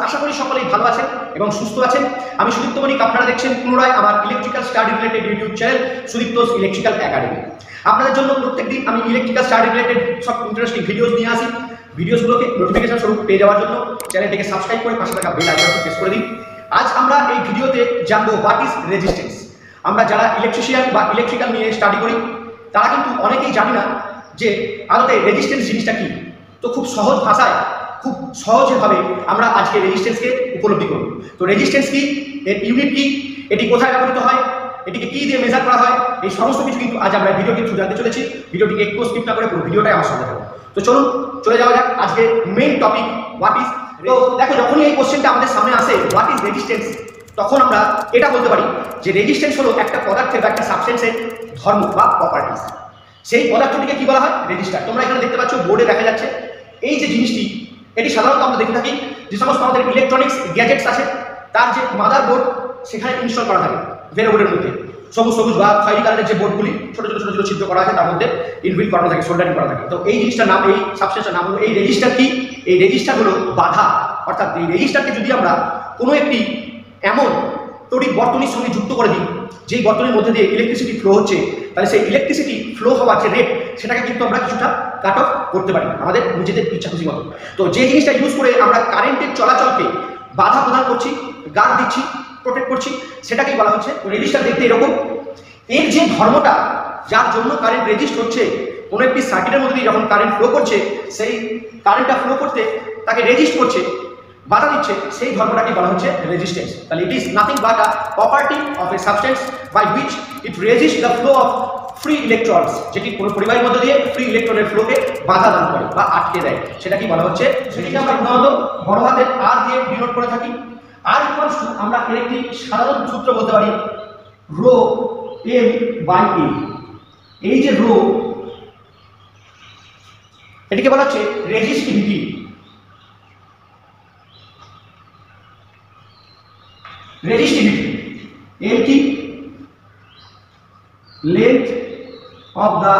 আশা করি সকলেই ভালো আছেন এবং সুস্থ আছেন। আমি সুদীপ্ত মনিক, আপনারা দেখছেন পুনরায় আমার electrical study related YouTube channel Sudipto's electrical academy. আপনাদের জন্য প্রত্যেকদিন আমি ইলেকট্রিক্যাল স্টাডি রিলেটেড সব ইন্টারেস্টিং ভিডিওস নিয়ে আসি। ভিডিওসগুলোকে নোটিফিকেশন স্বরূপ পেয়ে যাওয়ার জন্য চ্যানেলটিকে সাবস্ক্রাইব করে পাশে থাকা বেল আইকনটি প্রেস করে দিন। আজ আমরা এই ভিডিওতে জানবো হোয়াট ইজ রেজিস্ট্যান্স। আমরা যারা ইলেকট্রিশিয়ান বা ইলেকট্রিক্যাল নিয়ে স্টাডি করি তারা কিন্তু অনেকেই জানি না যে আদতে রেজিস্ট্যান্স জিনিসটা কি। তো খুব সহজ ভাষায় খুব সহজভাবে আমরা আজকে রেজিস্ট্যান্সকে উপলব্ধি করব। তো রেজিস্ট্যান্স কি, এর ইউনিট কি, এটি কোথায় ব্যবহৃত হয়, এটিকে কি দিয়ে মেজার করা হয়, এই সমস্ত কিছু কিন্তু আজ আমরা ভিডিওটি থ্রু জানতে চলেছি। ভিডিওটিকে একটু স্কিপ না করে পুরো ভিডিওটাই আমার সঙ্গে থাকবে। তো চলুন চলে যাওয়া যাক আজকে মেইন টপিক হোয়াট ইজ। তো দেখো, যখনই এই কোশ্চেনটা আমাদের সামনে আসে হোয়াট ইজ রেজিস্ট্যান্স, তখন আমরা এটা বলতে পারি যে রেজিস্ট্যান্স হলো একটা পদার্থের বা একটা সাবস্টেন্সের ধর্ম বা প্রপার্টিজ। সেই পদার্থটিকে কি বলা হয়? রেজিস্টার। তোমরা এখানে দেখতে পাচ্ছ, বোর্ডে দেখা যাচ্ছে এই যে জিনিসটি, এটি সাধারণত আমরা দেখে থাকি যে সমস্ত আমাদের ইলেকট্রনিক্স গ্যাজেটস আছে তার যে মাদার বোর্ড সেখানে ইনস্টল করা থাকে ভেরো বোর্ডের মধ্যে। সবুজ সবুজ বা খয়েরি কালারের যে বোর্ডগুলি ছোট ছোট ছোট ছোট ছিদ্র করা আছে তার মধ্যে ইনবিল্ট করা থাকে, সোল্ডারিং করা থাকে। তো এই জিনিসটার নাম, এই সাবস্টেন্সের নাম হলো এই রেজিস্টার। কি? এই রেজিস্টার হলো বাধা। অর্থাৎ এই রেজিস্টারকে যদি আমরা কোনো একটি এমন তড়িৎ বর্তনীর সঙ্গে যুক্ত করে দিই যেই বর্তনীর মধ্যে দিয়ে ইলেকট্রিসিটি ফ্লো হচ্ছে, তাহলে সেই ইলেকট্রিসিটি ফ্লো হওয়ার যে রেট সেটাকে কিন্তু আমরা কিছুটা কাট অফ করতে পারি আমাদের নিজেদের ইচ্ছা খুশি মতো। তো যে জিনিসটা ইউজ করে আমরা কারেন্টের চলাচলকে বাধা প্রদান করছি, গার্ড দিচ্ছি, প্রোটেক্ট করছি, সেটাকেই বলা হচ্ছে রেজিস্টার। দেখতে এরকম। এর যে ধর্মটা যার জন্য কারেন্ট রেজিস্ট হচ্ছে, কোনো একটি সার্কিটের মধ্যে দিয়ে যখন কারেন্ট ফ্লো করছে, সেই কারেন্টটা ফ্লো করতে তাকে রেজিস্ট করছে, বাধা দিচ্ছে, সেই ধর্মটাকে বলা হচ্ছে রেজিস্ট্যান্স। তাহলে it is nothing but a property of a substance by which it resist the flow of free electrons, যেটি কোনো পরিবারের মধ্যে দিয়ে ফ্রি ইলেকট্রনের ফ্লোকে বাধা দান করে বা আটকে দেয়, সেটাকে বলা হচ্ছে। সেটিকে আমরা সাধারণত বড় হাতের আর দিয়ে ডিনোট করে থাকি। আর ইকুয়ালস টু আমরা এর একটি সাধারণ সূত্র বলতে পারি রো এম বাই এ। এই যে রো, এটিকে বলা হচ্ছে রেজিস্টিভিটি। রেজিস্টিভিটি এর কি? Length of the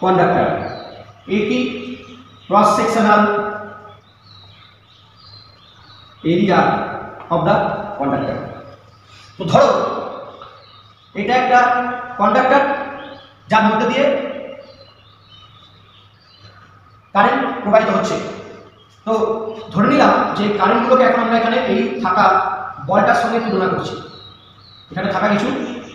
conductor. A কি? Cross sectional area of the conductor. তো ধরো এটা একটা কন্ডাক্টর যার মধ্যে দিয়ে কারেন্ট প্রবাহিত হচ্ছে। তো ধরে নিলাম যে কারেন্টগুলোকে এখন আমরা এখানে এই থাকা বলটার সঙ্গে তুলনা করছি, এখানে থাকা কিছু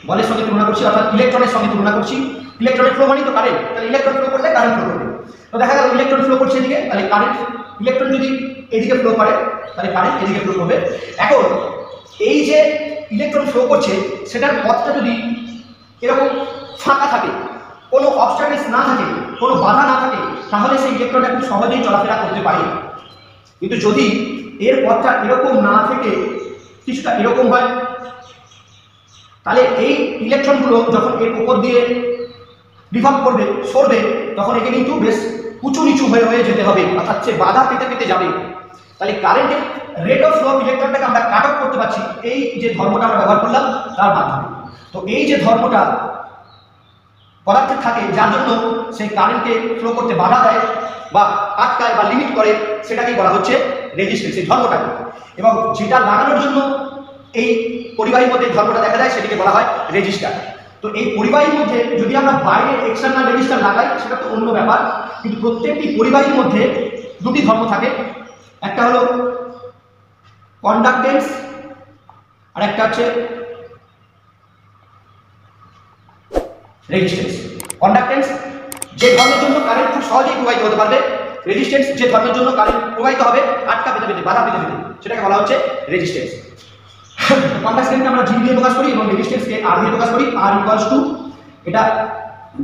বলের সঙ্গে তুলনা করছি, অর্থাৎ ইলেকট্রনের সঙ্গে তুলনা করছি। ইলেকট্রনের ফ্লো মানে তো কারেন্ট, তাহলে ইলেকট্রন ফ্লো করলে কারেন্ট ফ্লো করবে। তো দেখা গেল ইলেকট্রন ফ্লো করছে এদিকে, তাহলে কারেন্ট, ইলেকট্রন যদি এদিকে ফ্লো করে তাহলে কারেন্ট এদিকে ফ্লো করবে। এখন এই যে ইলেকট্রন ফ্লো করছে সেটার পথটা যদি এরকম ফাঁকা থাকে, কোনো অবস্ট্রাকলস না থাকে, কোনো বাধা না থাকে, তাহলে সেই ইলেকট্রনটা খুব সহজেই চলাফেরা করতে পারে। কিন্তু যদি এর পথটা এরকম না থেকে কিছুটা এরকম হয়, তাহলে এই ইলেকট্রনগুলো যখন এর উপর দিয়ে রিভলভ করবে, সরবে, তখন একে কিন্তু বেশ উঁচু নিচু হয়ে হয়ে যেতে হবে, অর্থাৎ সে বাধা পেতে পেতে যাবে। তাহলে কারেন্টের রেট অফ ফ্লো অফ ইলেকট্রনটাকে আমরা কাট অফ করতে পারছি এই যে ধর্মটা আমরা ব্যবহার করলাম তার মাধ্যমে। তো এই যে ধর্মটা পদার্থের থাকে যার জন্য সেই কারেন্টকে ফ্লো করতে বাধা দেয় বা আটকায় বা লিমিট করে, সেটাকেই বলা হচ্ছে রেজিস্ট্যান্স, এই ধর্মটাকে। এবং যেটা লাগানোর জন্য এই পরিবাহীর মধ্যে ধর্মটা দেখা যায় সেটিকে বলা হয় রেজিস্টার। তো এই পরিবাহীর মধ্যে যদি আমরা বাইরে এক্সটার্নাল রেজিস্টার লাগাই সেটা তো অন্য ব্যাপার, কিন্তু প্রত্যেকটি পরিবাহীর মধ্যে দুটি ধর্ম থাকে। একটা হলো কন্ডাক্টেন্স আর একটা হচ্ছে রেজিস্ট্যান্স। কন্ডাক্টেন্স যে ধর্মের জন্য কারেন্ট খুব সহজেই প্রবাহিত হতে পারবে, রেজিস্ট্যান্স যে ধর্মের জন্য কারেন্ট প্রবাহিত হবে আটকা পেতে পেতে, বাধা পেতে পেতে, সেটাকে বলা হচ্ছে রেজিস্ট্যান্স। কন্ডাক্টেন্সকে আমরা জি দিয়ে প্রকাশ করি এবং রেজিস্ট্যান্সকে আর দিয়ে প্রকাশ করি। আর ইকুয়ালস টু, এটা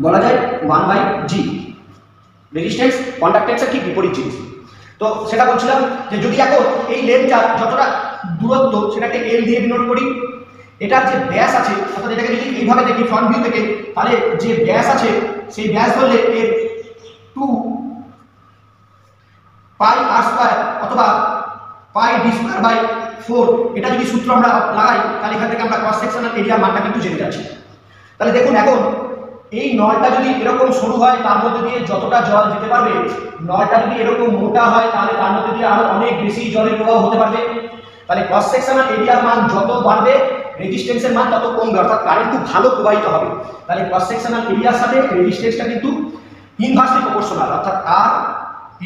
বলা যায় 1/G। রেজিস্ট্যান্স কন্ডাক্টেন্সের ঠিক বিপরীত জিনিস। তো সেটা বলছিলাম যে যদি এখন এই লেন্থটা যতটা দূরত্ব সেটাকে এল দিয়ে ডিনোট করি, এটার যে ব্যাস আছে, অর্থাৎ এটাকে যদি এইভাবে দেখি ফ্রন্ট ভিউ থেকে, তাহলে যে ব্যাস আছে সেই ব্যাস ধরলে এর 2 পাই আর স্কয়ার অথবা পাই ডি স্কয়ার বাই 4, এটা যদি সূত্র আমরা লাগাই তাহলে এখান থেকে আমরা ক্রস সেকশনাল এরিয়ার মানটা কিন্তু জেনে যাচ্ছি। তাহলে দেখুন এখন এই নলটা যদি এরকম সরু হয় তার মধ্যে দিয়ে যতটা জল যেতে পারবে, নলটা যদি এরকম মোটা হয় তাহলে তার মধ্যে দিয়ে আরো অনেক বেশি জলের প্রবাহ হতে পারবে। তাহলে ক্রস সেকশনাল এরিয়ার মান যত বাড়বে রেজিস্ট্যান্সের মান তত কমবে, অর্থাৎ কারেন্ট খুব ভালো প্রবাহিত হবে। তাহলে ক্রস সেকশনাল এরিয়ার সাথে রেজিস্ট্যান্সটা কিন্তু ইনভার্সলি প্রপোর্শনাল, অর্থাৎ আর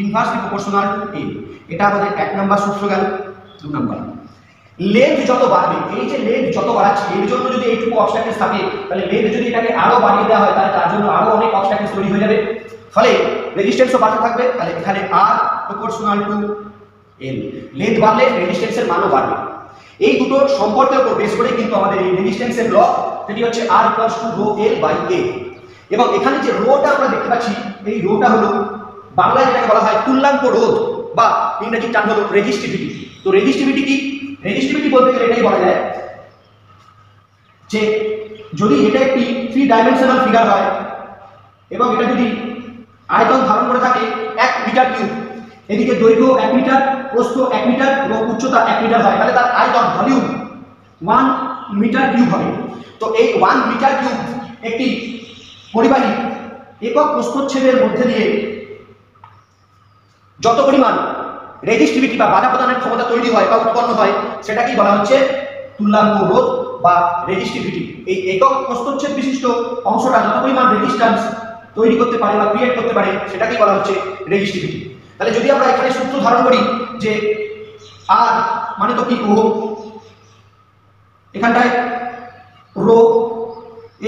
ইনভার্সলি প্রপোর্শনাল টু এ। এটা আমাদের 1 নম্বর সূত্র গেল। 2 নম্বর, লেন্থ যত বাড়বে, এই যে লেন্থ যত বাড়াচ্ছি এর জন্য যদি এইটুকু অবস্ট্যাকলস থাকে, তাহলে লেন্থ যদি এটাকে আরো বাড়িয়ে দেওয়া হয় তাহলে তার জন্য আরো অনেক অবস্ট্যাকলস তৈরি হয়ে যাবে, ফলে রেজিস্ট্যান্সও বাড়তে থাকবে। তাহলে এখানে আর প্রপোর্শনাল টু এল, লেন্থ বাড়লে রেজিস্ট্যান্সের মানও বাড়বে। এই দুটো সম্পর্কের উপর বেস করে কিন্তু আমাদের এই রেজিস্ট্যান্সের ল, যেটি হচ্ছে R equals to rho L by A. এবং এখানে যে রোটা আমরা দেখতে পাচ্ছি, এই রোটা হলো বাংলায় যেটাকে বলা হয় তুল্যাঙ্ক রোধ, বা ইংরেজি টার্ম হলো রেজিস্টিভিটি। তো রেজিস্টিভিটি কি? রেজিস্টিভিটি বলতে গেলে এটাই বলা যায় যে যদি এটা একটি 3 ডাইমেনশনাল ফিগার হয় এবং এটা যদি আয়তন ধারণ করে থাকে 1 মিটার কিউব, এদিকে দৈর্ঘ্য 1 মিটার, প্রস্থ 1 মিটার এবং উচ্চতা 1 মিটার হয়, তাহলে তার আয়তন ভলিউম 1 মিটার কিউব হবে। তো এই 1 মিটার কিউব একটি পরিবাহী একক প্রস্থচ্ছেদের মধ্যে দিয়ে যত পরিমাণ রেজিস্টিভিটি বা বাধা প্রদানের ক্ষমতা তৈরি হয় বা উৎপন্ন হয় সেটাকেই বলা হচ্ছে তুল্যাঙ্ক রোধ বা রেজিস্টিভিটি। এই একক প্রস্থচ্ছেদ বিশিষ্ট অংশটা যত পরিমাণ রেজিস্ট্যান্স তৈরি করতে পারে বা ক্রিয়েট করতে পারে সেটাকেই বলা হচ্ছে রেজিস্টিভিটি। তাহলে যদি আমরা এখানে সূত্র ধারণ করি যে আর মানে তো কি ওহম, এখানটায় রো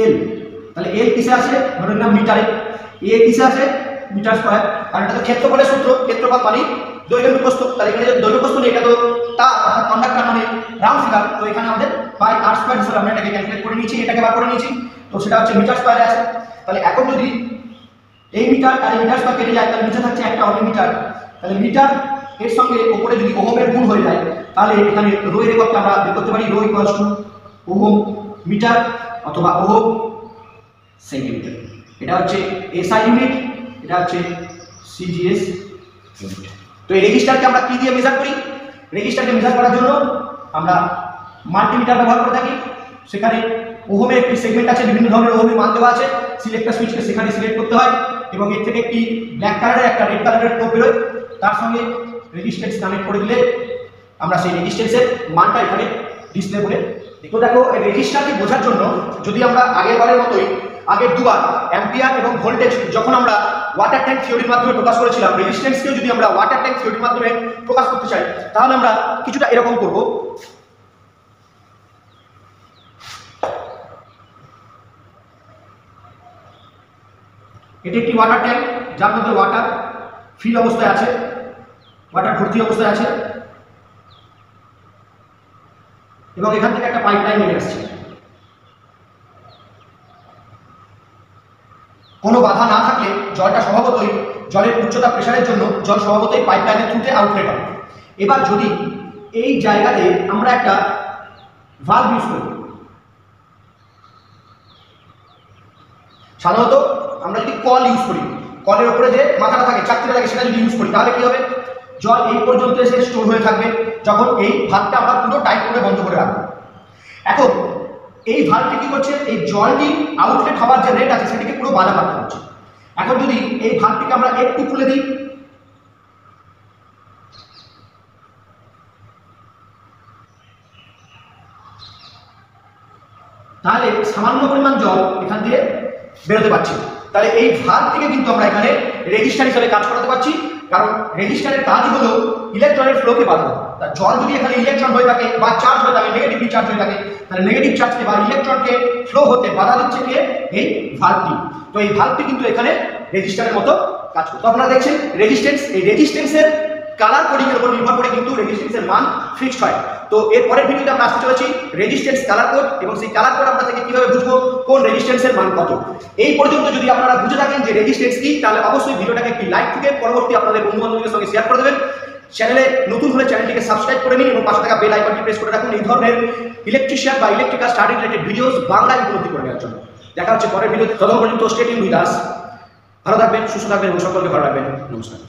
এল, তাহলে এল কিসে আসে ধরে নিলাম মিটারে, এ কিসে আসে মিটার স্কয়ার, আর এটা তো ক্ষেত্রফলের সূত্র, ক্ষেত্রফল মানে দৈর্ঘ্য প্রস্থ। তাহলে এখানে যদি দৈর্ঘ্য প্রস্থ নেই, এটা তো তার অর্থাৎ কন্ডাক্টর মানে রাউন্ড ফিগার, তো এখানে আমাদের বাই আর স্কয়ার হিসেবে আমরা এটাকে ক্যালকুলেট করে নিয়েছি, এটাকে বার করে নিয়েছি, তো সেটা হচ্ছে মিটার স্কয়ারে আছে। তাহলে এখন যদি এই মিটার আর এই মিটার স্কয়ার কেটে যায় তাহলে নিচে থাকছে একটা অন্য মিটার, তাহলে মিটার এর সঙ্গে উপরে যদি ওহমের গুণ হয়ে যায় তাহলে এখানে রো এর এককটা আমরা বের করতে পারি, rho equals to ohm metre অথবা ওহম সেন্টিমিটার। এটা হচ্ছে এসআই ইউনিট, এটা হচ্ছে সিজিএস ইউনিট। তো এই রেজিস্টারকে আমরা কি দিয়ে মেজার করি? রেজিস্টারকে মেজার করার জন্য আমরা মাল্টিমিটার ব্যবহার করে থাকি। সেখানে ওহমের একটি সেগমেন্ট আছে, বিভিন্ন ধরনের ওহমের মান দেওয়া আছে, সিলেক্টর সুইচকে সেখানে সিলেক্ট করতে হয় এবং এর থেকে একটি ব্ল্যাক কালারের একটা রেড কালারের টোপ বেরোয়, তার সঙ্গে রেজিস্ট্যান্স কানেক্ট করে দিলে আমরা সেই রেজিস্ট্যান্সের মানটা এখানে ডিসপ্লে করে। তো দেখো রেজিস্টারকে বোঝার জন্য যদি আমরা আগের বারের মতোই আগের দুবার অ্যাম্পিয়ার এবং ভোল্টেজ যখন আমরা ওয়াটার ট্যাঙ্ক থিওরির মাধ্যমে প্রকাশ করেছিলাম, রেজিস্ট্যান্সকেও যদি আমরা ওয়াটার ট্যাঙ্ক থিওরির মাধ্যমে প্রকাশ করতে চাই তাহলে আমরা কিছুটা এরকম করব। এটি একটি ওয়াটার ট্যাঙ্ক যার মধ্যে ওয়াটার ফিল অবস্থায় আছে, ওয়াটার ভর্তি অবস্থায় আছে এবং এখান থেকে একটা পাইপ লাইন নেমে আসছে। কোনো বাধা না থাকলে জলটা স্বভাবতই জলের উচ্চতা প্রেসারের জন্য জল স্বভাবতই পাইপ লাইনের থ্রুতে আউটলেট হবে। এবার যদি এই জায়গাতে আমরা একটা ভালভ ইউজ করি, সাধারণত আমরা যদি কল ইউজ করি, কলের উপরে যে মাথাটা থাকে চাকতিটা থাকে সেটা যদি ইউজ করি তাহলে কি হবে, জল এই পর্যন্ত এসে স্টোর হয়ে থাকবে যখন এই ভালভটা আমরা পুরো টাইট করে বন্ধ করে রাখবো। এখন এই ভালভটি কি করছে, এই জলটি আউটলেট হওয়ার যে রেট আছে সেটিকে পুরো বাধা প্রাপ্ত হচ্ছে। এখন যদি এই ভালভটিকে আমরা একটু খুলে দিই, তাহলে সামান্য পরিমাণ জল এখান দিয়ে বেরোতে পারছে। তাহলে এই ভালভ থেকে কিন্তু আমরা এখানে রেজিস্টার হিসেবে কাজ করাতে পারছি, কারণ রেজিস্টারের কাজ হলো ইলেকট্রনের ফ্লোকে বাধা দেওয়া। তা জল যদি এখানে ইলেকট্রন হয়ে থাকে বা চার্জ হয়ে থাকে, নেগেটিভলি চার্জ হয়ে থাকে, তাহলে নেগেটিভ চার্জকে বা ইলেকট্রনকে ফ্লো হতে বাধা দিচ্ছে কে, এই ভালভটি। তো এই ভালভটি কিন্তু এখানে রেজিস্টারের মতো কাজ করছে। তো আপনারা দেখছেন রেজিস্ট্যান্স, এই রেজিস্ট্যান্সের কালার কোডিং এর উপর নির্ভর করে কিন্তু রেজিস্ট্যান্সের মান ফিক্সড হয়। তো এর পরের ভিডিওতে আমরা আসতে চলেছি রেজিস্ট্যান্স কালার কোড, এবং সেই কালার কোড আমরা থেকে কিভাবে বুঝবো কোন রেজিস্ট্যান্সের মান কত। এই পর্যন্ত যদি আপনারা বুঝে থাকেন যে রেজিস্ট্যান্স কি, তাহলে অবশ্যই ভিডিওটাকে একটি লাইক থেকে পরবর্তী আপনাদের বন্ধু বান্ধবদের সঙ্গে শেয়ার করে দেবেন। চ্যানেলে নতুন হলে চ্যানেলটিকে সাবস্ক্রাইব করে নিন এবং পাশে থাকা বেল আইকনটি প্রেস করে রাখুন এই ধরনের ইলেকট্রিশিয়ান বা ইলেকট্রিক্যাল স্টাডি রিলেটেড ভিডিওস বাংলায় উপলব্ধি করে নেওয়ার জন্য। দেখা হচ্ছে পরের ভিডিওতে, ততক্ষণ পর্যন্ত স্টে টিউনড উইথ আস। ভালো থাকবেন, সুস্থ থাকবেন এবং সকলকে ভালো রাখবেন। নমস্কার।